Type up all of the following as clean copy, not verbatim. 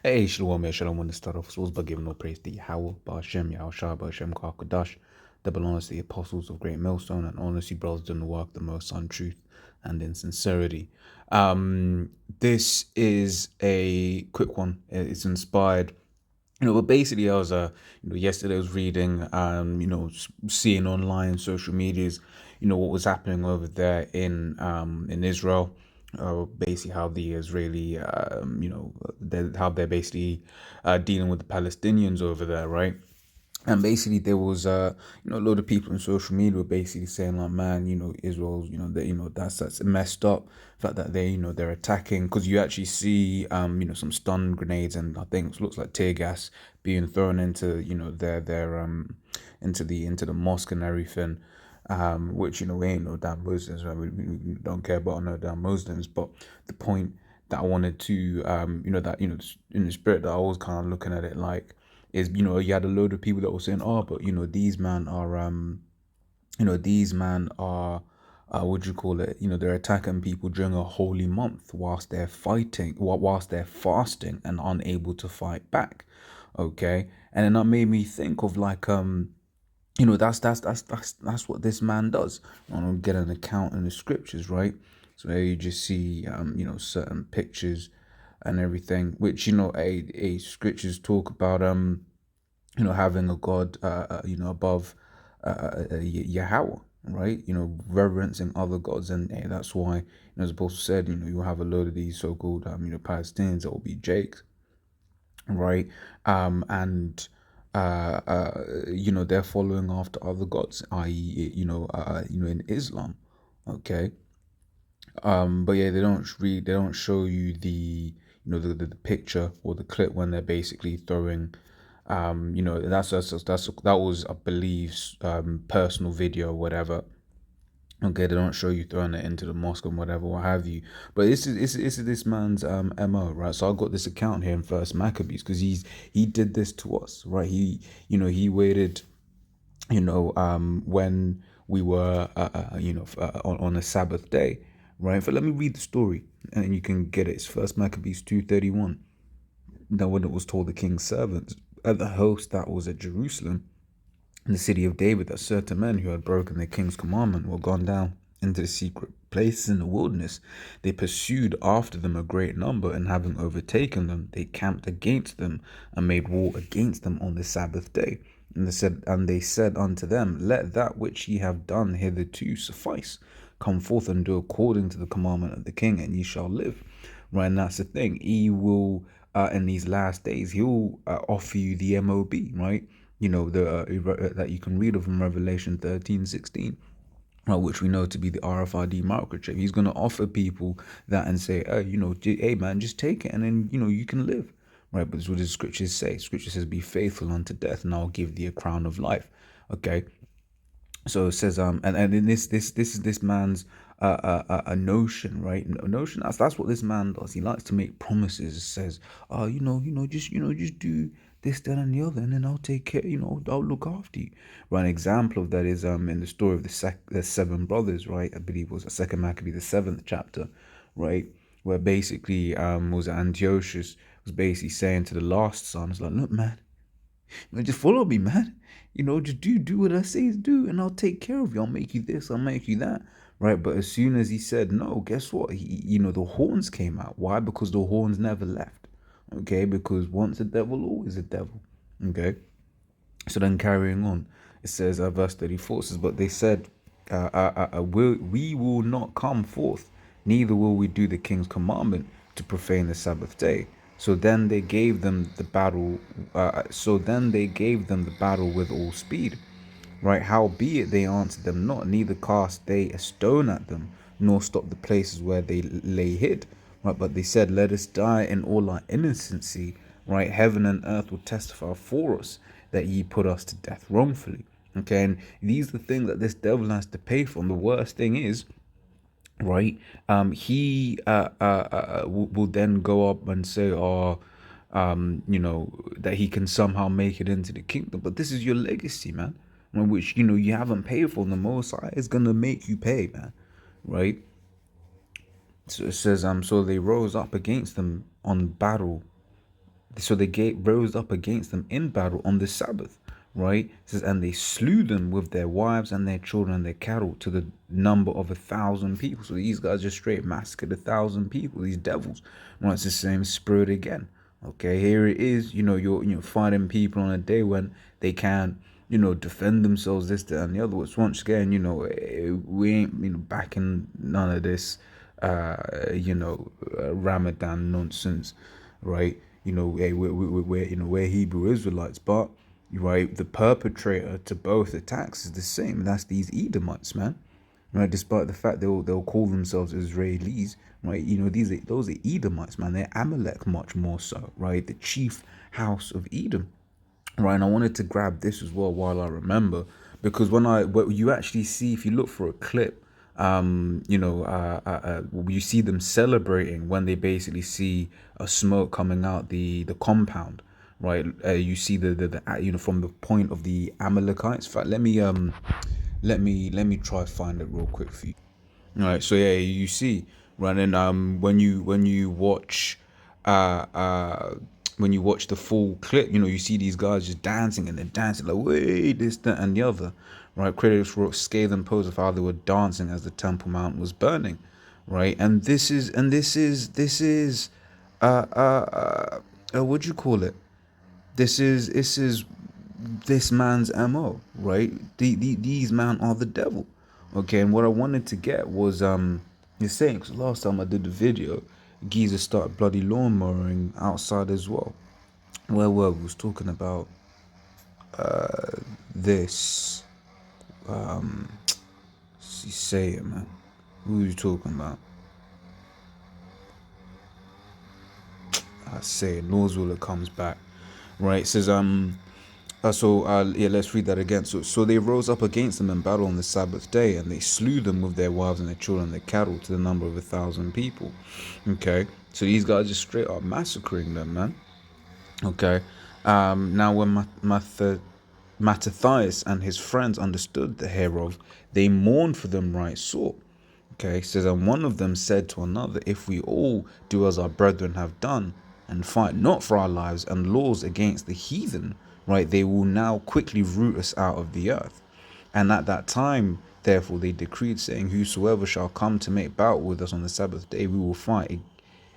Hey, Shalom, yeah, Shalom. I want to start off by giving all praise to Yahweh, Ba'ashem, Yahushua, Ba'ashem, Kakadash, that belongs to the apostles of Great Millstone and honestly brothers doing the work the most on truth and in sincerity. This is a quick one. It's inspired. But basically, yesterday I was reading, seeing online social medias, what was happening over there in Israel, basically how the Israeli, how they're basically dealing with the Palestinians over there, right? And basically, there was a load of people on social media were basically saying like, man, Israel's, that that's messed up. The fact that they, they're attacking because you actually see, some stun grenades and I think it looks like tear gas being thrown into, their into the mosque and everything. Which we ain't no damn Muslims, right? We don't care about no damn Muslims. But the point that I wanted to, that in the spirit that I was kind of looking at it like is you had a load of people that were saying, oh, but these man are these man are what do you call it? They're attacking people during a holy month whilst they're fighting, whilst they're fasting and unable to fight back. Okay, and then that made me think of like that's what this man does. I don't get an account in the scriptures, right? So there you just see certain pictures and everything, which a scriptures talk about having a god above Yahweh, right? Reverencing other gods, and that's why as Apostle said, you have a load of these so-called Palestinians that will be Jakes, right? And they're following after other gods, i.e., in Islam, okay. But yeah, they don't show you the the picture or the clip when they're basically throwing that was I believe personal video or whatever. Okay, they don't show you throwing it into the mosque and whatever, what have you. But this is this man's MO, right? So I got this account here in First Maccabees because he did this to us, right? He waited, when we were on a Sabbath day, right? But let me read the story and you can get it. It's First Maccabees 2:31. Now when it was told the king's servants at the host that was at Jerusalem in the city of David that certain men who had broken the king's commandment were gone down into the secret places in the wilderness. They pursued after them a great number, and having overtaken them, they camped against them and made war against them on the Sabbath day. And they said unto them, let that which ye have done hitherto suffice. Come forth and do according to the commandment of the king, and ye shall live. Right, and that's the thing. He will, in these last days, he'll offer you the MOB, right? That you can read of in Revelation 13:16, which we know to be the RFID microchip. He's going to offer people that and say, hey man, just take it and then you can live, right? But this is what the scriptures say. Scripture says, be faithful unto death and I'll give thee a crown of life. Okay, so it says and in this is this man's a notion, right? A notion, that's what this man does. He likes to make promises. It says, oh, just do this, that, and the other, and then I'll take care, I'll look after you. Right, an example of that is in the story of the seven brothers, right? I believe it was a second Maccabee, the 7th chapter, right? Where basically was Antiochus was basically saying to the last son, it's like, look man, just follow me, man. Just do what I say to do, and I'll take care of you. I'll make you this, I'll make you that. Right. But as soon as he said no, guess what? The horns came out. Why? Because the horns never left. Okay, because once a devil, always a devil. Okay. So then carrying on, it says verse 34 says, but they said, we will not come forth, neither will we do the king's commandment to profane the Sabbath day. So then they gave them the battle. With all speed. Right. Howbeit they answered them not, neither cast they a stone at them, nor stopped the places where they lay hid. Right. But they said, let us die in all our innocency. Right. Heaven and earth will testify for us that ye put us to death wrongfully. Okay. And these are the things that this devil has to pay for. And the worst thing is, right, he will then go up and say, oh, that he can somehow make it into the kingdom. But this is your legacy, man, in which you haven't paid for. The Most High is gonna make you pay, man, right? So it says so they rose up against them on battle So they rose up against them in battle on the Sabbath, right? It says, and they slew them with their wives and their children and their cattle to the number of 1,000 people. So these guys just straight massacred 1,000 people, these devils. Well, it's the same spirit again. Okay, here it is, you're fighting people on a day when they can't, defend themselves, this, that, and the other. Which once again, we ain't, backing none of this, Ramadan nonsense, right? Hey, we're Hebrew Israelites, but right, the perpetrator to both attacks is the same. That's these Edomites, man. Right, despite the fact they'll call themselves Israelis, right? Those are Edomites, man. They're Amalek much more so, right? The chief house of Edom, right? And I wanted to grab this as well while I remember, because what you actually see, if you look for a clip, you see them celebrating when they basically see a smoke coming out the compound, right? You see the from the point of the Amalekites. In fact, let me try find it real quick for you. All right, so yeah, you see, right, and when you watch, uh, uh, when you watch the full clip, you see these guys just dancing and they're dancing like, wait, this, that, and the other, right? Critics wrote scathing posts of how they were dancing as the Temple Mount was burning, right? And this is, what do you call it? This is this man's MO, right? These man are the devil. Okay, and what I wanted to get was you're saying, because last time I did the video, geezer started bloody lawnmowing outside as well. Where were we? Was talking about this. You say it, man. Who are you talking about? I say it. Norswiller comes back, right? It says yeah, let's read that again. So they rose up against them in battle on the Sabbath day, and they slew them with their wives and their children and their cattle to the number of 1,000 people. Okay, so these guys just straight up massacring them, man. Okay, now when Mattathias and his friends understood the hereof, they mourned for them right sore. Okay, it says, and one of them said to another, if we all do as our brethren have done, and fight not for our lives and laws against the heathen, right, they will now quickly root us out of the earth. And at that time, therefore, they decreed, saying, whosoever shall come to make battle with us on the Sabbath day, we will fight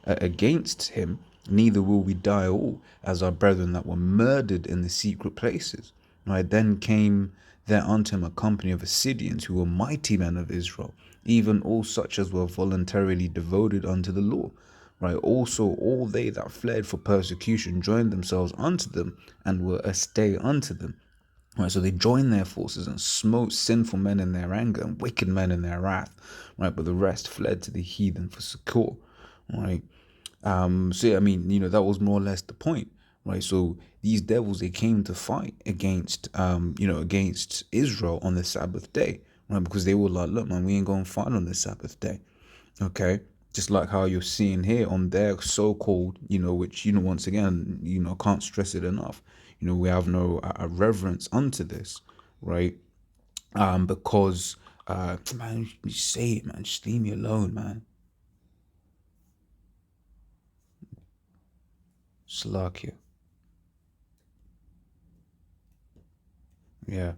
against him, neither will we die all, as our brethren that were murdered in the secret places. Right, then came there unto him a company of Assyrians, who were mighty men of Israel, even all such as were voluntarily devoted unto the law. Right, also all they that fled for persecution joined themselves unto them, and were a stay unto them. Right, so they joined their forces and smote sinful men in their anger and wicked men in their wrath. Right, but the rest fled to the heathen for succor. Right. So yeah, I mean, that was more or less the point, right? So these devils, they came to fight against, against Israel on the Sabbath day, right? Because they were like, look, man, we ain't gonna fight on the Sabbath day, okay? Just like how you're seeing here on their so-called, which, once again, can't stress it enough. We have no reverence unto this, right? Because, man, you say it, man, just leave me alone, man. Slakia. Yeah.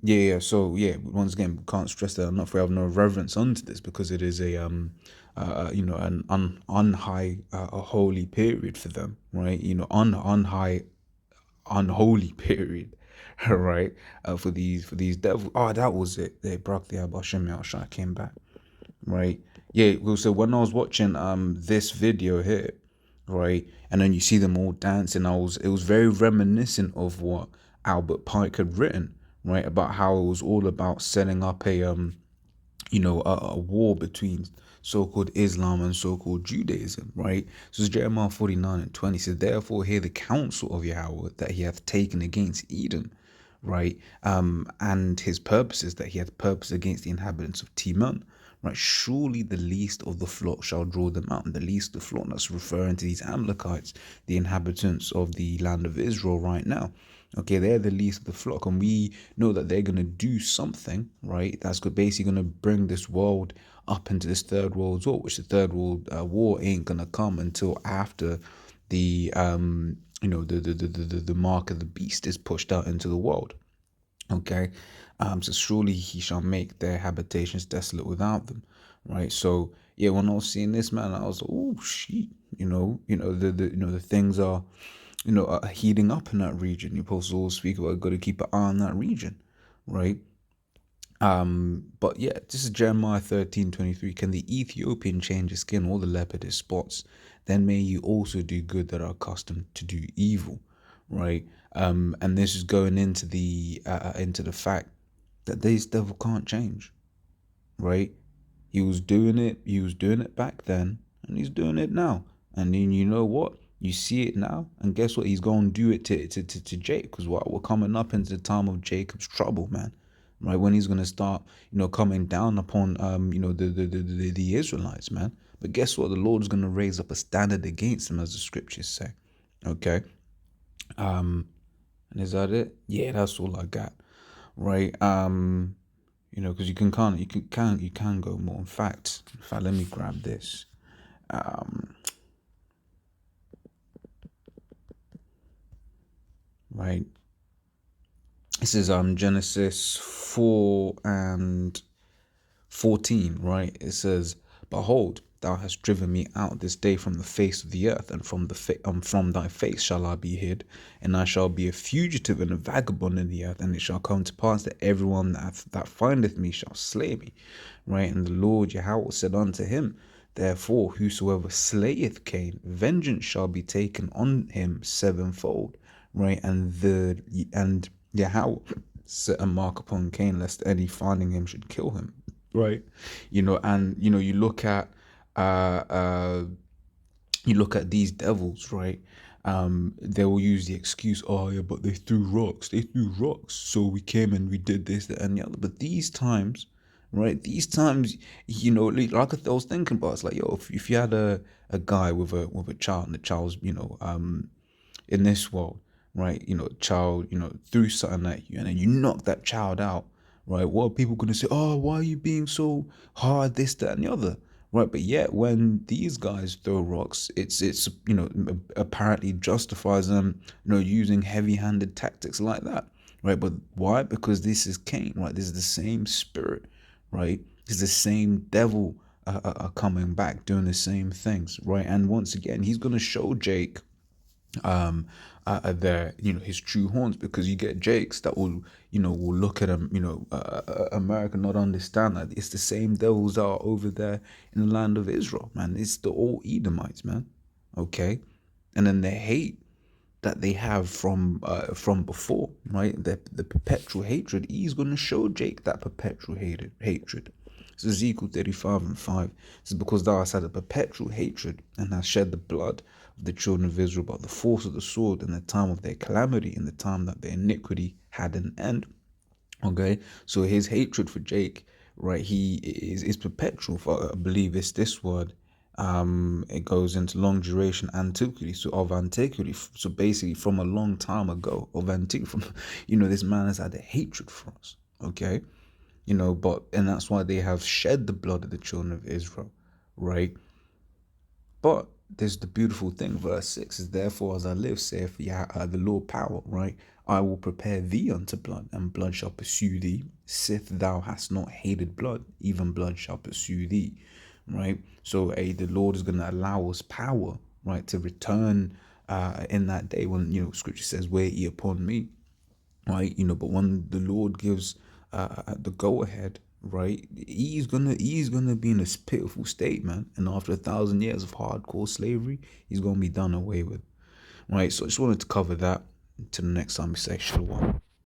Yeah. So yeah, once again, can't stress that enough. We have no reverence unto this because it is an unhigh, a holy period for them, right? Unhigh, unholy period, right? For these devils. Oh, that was it. They broke the Abashim I came back, right? Yeah. Well, so when I was watching this video here, right, and then you see them all dancing, it was very reminiscent of what Albert Pike had written, right, about how it was all about setting up a war between so-called Islam and so-called Judaism, right? So it's Jeremiah 49:20 says, therefore hear the counsel of Yahweh that he hath taken against Edom, right? And his purposes that he hath purpose against the inhabitants of Timon, right? Surely the least of the flock shall draw them out. And the least of the flock, that's referring to these Amalekites, the inhabitants of the land of Israel right now. Okay, they're the least of the flock, and we know that they're going to do something, right? That's basically going to bring this world up into this third world war, which the third world war ain't going to come until after the the mark of the beast is pushed out into the world. Okay, so surely he shall make their habitations desolate without them, right? So yeah, when I was seeing this, man, I was like, oh shit, the things are, heating up in that region. The apostles speak about got to keep an eye on that region, right? But yeah, this is Jeremiah 13:23. Can the Ethiopian change his skin or the leopard his spots? Then may you also do good that are accustomed to do evil, right? And this is going into the fact that this devil can't change, right? He was doing it back then, and he's doing it now. And then you know what? You see it now, and guess what? He's going to do it to Jake, because what we're coming up into the time of Jacob's trouble, man. Right, when he's going to start, coming down upon, the Israelites, man. But guess what? The Lord is going to raise up a standard against them, as the scriptures say. Okay. And is that it? Yeah, that's all I got. Right. Because you can go more. In fact, let me grab this. Right. This is Genesis 4:14, right? It says, "Behold, thou hast driven me out this day from the face of the earth, and from thy face shall I be hid, and I shall be a fugitive and a vagabond in the earth, and it shall come to pass that everyone that findeth me shall slay me." Right? And the Lord Yahweh said unto him, "Therefore, whosoever slayeth Cain, vengeance shall be taken on him sevenfold." Right? And Yahweh set a mark upon Cain, lest any finding him should kill him. Right. You look at uh uh you look at these devils, right? They will use the excuse, oh yeah, but they threw rocks, so we came and we did this, that, and the other. But these times, right? These times, like I was thinking about, it's like, yo, if you had a guy with a child, and the child's, in this world, right? Child, threw something at you, and then you knock that child out, right? What are people gonna say? Oh, why are you being so hard? This, that, and the other, right? But yet, when these guys throw rocks, it's apparently justifies them, using heavy-handed tactics like that, right? But why? Because this is Cain, right? This is the same spirit, right? It's the same devil coming back doing the same things, right? And once again, he's gonna show Jake their his true horns, because you get Jakes that will look at him, America, not understand that it's the same devils that are over there in the land of Israel, man. It's the all Edomites, man. Okay. And then the hate that they have from before, right? The perpetual hatred. He's going to show Jake that perpetual hatred. It's Ezekiel 35:5. It says, "Because thou hast had a perpetual hatred, and hast shed the blood of the children of Israel by the force of the sword in the time of their calamity, in the time that their iniquity had an end." Okay, so his hatred for Jake, right? He is perpetual. For, I believe it's this word. It goes into long duration antiquity, so of antiquity. So basically, from a long time ago, of antiquity, from this man has had a hatred for us. Okay, and that's why they have shed the blood of the children of Israel, right? But there's the beautiful thing, verse 6 is, "Therefore, as I live, saith the Lord power," right? "I will prepare thee unto blood, and blood shall pursue thee. Sith thou hast not hated blood, even blood shall pursue thee," right? So, the Lord is going to allow us power, right, to return in that day when, scripture says, "Wait ye upon me," right? But when the Lord gives the go ahead, right, he's gonna be in this pitiful state, man. And after 1,000 years of hardcore slavery, he's gonna be done away with, right? So I just wanted to cover that. Until the next time we say shalom.